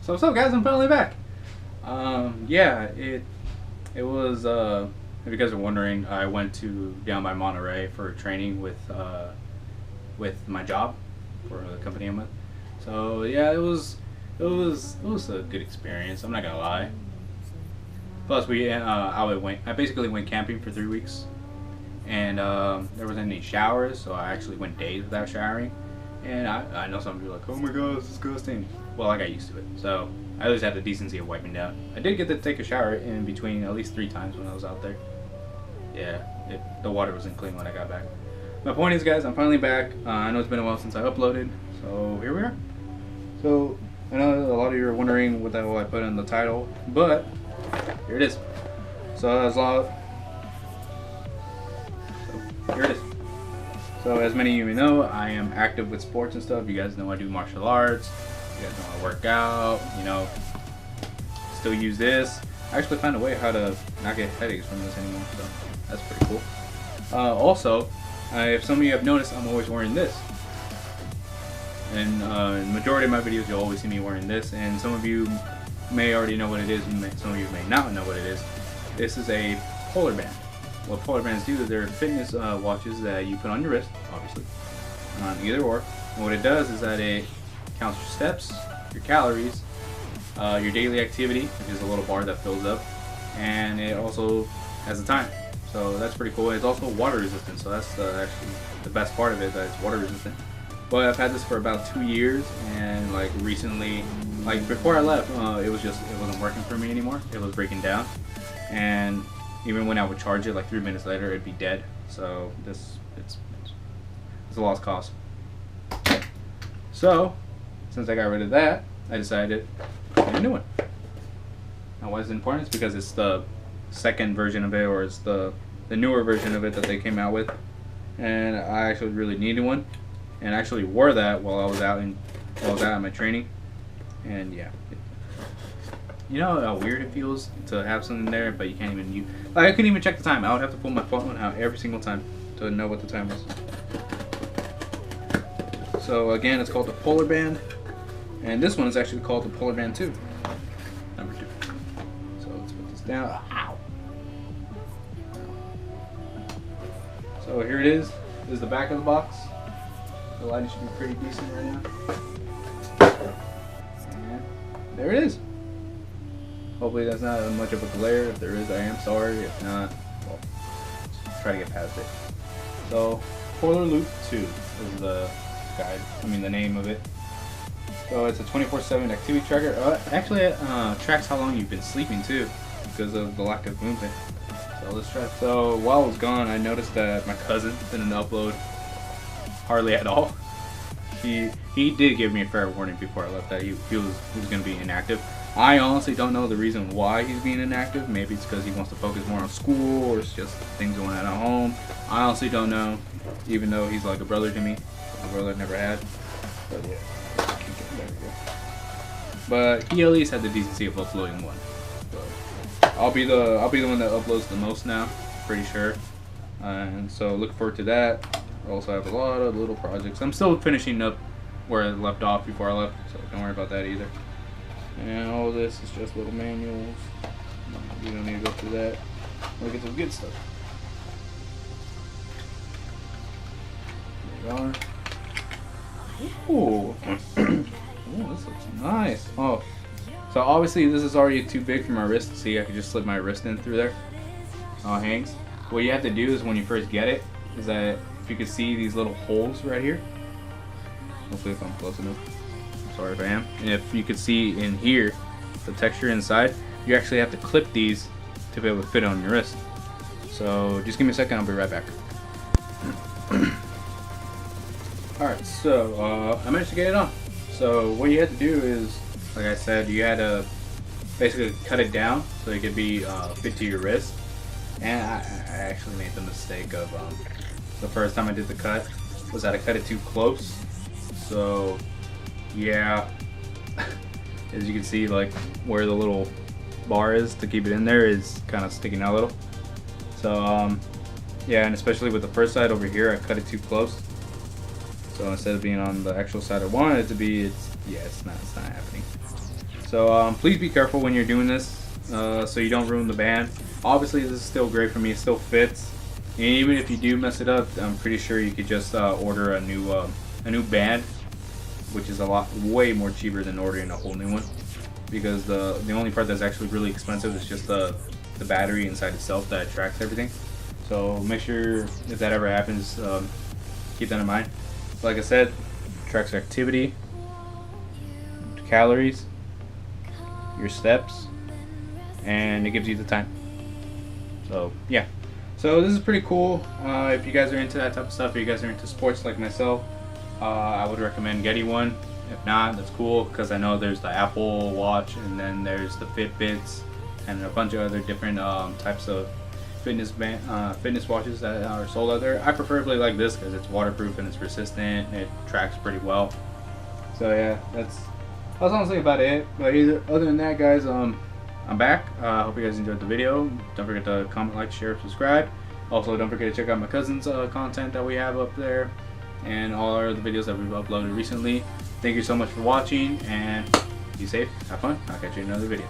So what's up, guys? I'm finally back. Yeah, it was. If you guys are wondering, I went to down by Monterey for training with my job for the company I'm with. So yeah, it was a good experience. I'm not gonna lie. Plus, I basically went camping for 3 weeks, and there wasn't any showers, so I actually went days without showering. And I know some people are like, oh my god, it's disgusting. Well, I got used to it, so I at least had the decency of wiping down. I did get to take a shower in between at least 3 times when I was out there. Yeah, the water wasn't clean when I got back. My point is, guys, I'm finally back. I know it's been a while since I uploaded, so here we are. So I know a lot of you are wondering what the hell I put in the title, but here it is. So here it is. So as many of you know, I am active with sports and stuff. You guys know I do martial arts. You guys know I work out. You know, still use this. I actually found a way how to not get headaches from this anymore, so that's pretty cool. Also, if some of you have noticed, I'm always wearing this. And in the majority of my videos, you'll always see me wearing this. And some of you may already know what it is, and some of you may not know what it is. This is a polar band. What polar bands do is they're fitness watches that you put on your wrist, obviously, on either or. And what it does is that it counts your steps, your calories, your daily activity, which is a little bar that fills up, and it also has a time. So that's pretty cool. It's also water resistant, so that's actually the best part of it, that it's water resistant. But I've had this for about 2 years, and like recently, like before I left, it wasn't working for me anymore. It was breaking down, and even when I would charge it, like 3 minutes later, it'd be dead. So it's a lost cause. So since I got rid of that, I decided to get a new one. Now, why is it important? It's because it's the second version of it, or it's the newer version of it that they came out with, and I actually really needed one, and I actually wore that while I was out at my training, and yeah. You know how weird it feels to have something there, but you can't even use. Like, I couldn't even check the time. I would have to pull my phone out every single time to know what the time was. So again, it's called the Polar Band, and this one is actually called the Polar Band 2, number 2. So let's put this down. Ow. So here it is. This is the back of the box. The lighting should be pretty decent right now. And there it is. Hopefully that's not much of a glare. If there is, I am sorry. If not, well, just try to get past it. So, Polar Loop 2 is the guide. The name of it. So it's a 24/7 activity tracker. Actually, it tracks how long you've been sleeping too, because of the lack of movement. So let's try. So while I was gone, I noticed that my cousin didn't upload hardly at all. He did give me a fair warning before I left that he was going to be inactive. I honestly don't know the reason why he's being inactive. Maybe it's because he wants to focus more on school, or it's just things going on at home. I honestly don't know, even though he's like a brother to me. A brother I never had. But yeah. There we go. But he at least had the decency of uploading one. So I'll be the one that uploads the most now, pretty sure. And so look forward to that. I also have a lot of little projects. I'm still finishing up where I left off before I left, so don't worry about that either. And all this is just little manuals. You don't need to go through that. Look at some good stuff. There you are. Ooh. Ooh, this looks nice. Oh, so obviously this is already too big for my wrist. See, I can just slip my wrist in through there. Oh, it hangs. What you have to do is when you first get it, is that if you can see these little holes right here. Hopefully if I'm close enough. Sorry if I am. And if you could see in here, the texture inside, you actually have to clip these to be able to fit on your wrist. So just give me a second, I'll be right back. Alright, so I managed to get it on. So what you had to do is, like I said, you had to basically cut it down so it could be fit to your wrist. And I actually made the mistake of the first time I did the cut was that I cut it too close. So yeah, as you can see, like where the little bar is to keep it in there is kind of sticking out a little. So yeah, and especially with the first side over here, I cut it too close. So instead of being on the actual side I wanted it to be, it's not happening. So please be careful when you're doing this, so you don't ruin the band. Obviously this is still great for me, it still fits, and even if you do mess it up, I'm pretty sure you could just order a new band, which is way more cheaper than ordering a whole new one, because the only part that's actually really expensive is just the battery inside itself that tracks everything. So make sure if that ever happens, keep that in mind. Like I said, tracks your activity, calories, your steps, and it gives you the time. So yeah, so this is pretty cool. If you guys are into that type of stuff, if you guys are into sports like myself, I would recommend getting one. If not, that's cool, because I know there's the Apple Watch, and then there's the Fitbits, and a bunch of other different types of fitness watches that are sold out there. I preferably like this because it's waterproof and it's resistant. It tracks pretty well. So yeah, that's honestly about it. But other than that, guys, I'm back. I hope you guys enjoyed the video. Don't forget to comment, like, share, subscribe. Also, don't forget to check out my cousin's content that we have up there, and all our other videos that we've uploaded recently. Thank you so much for watching, and be safe, have fun. I'll catch you in another video.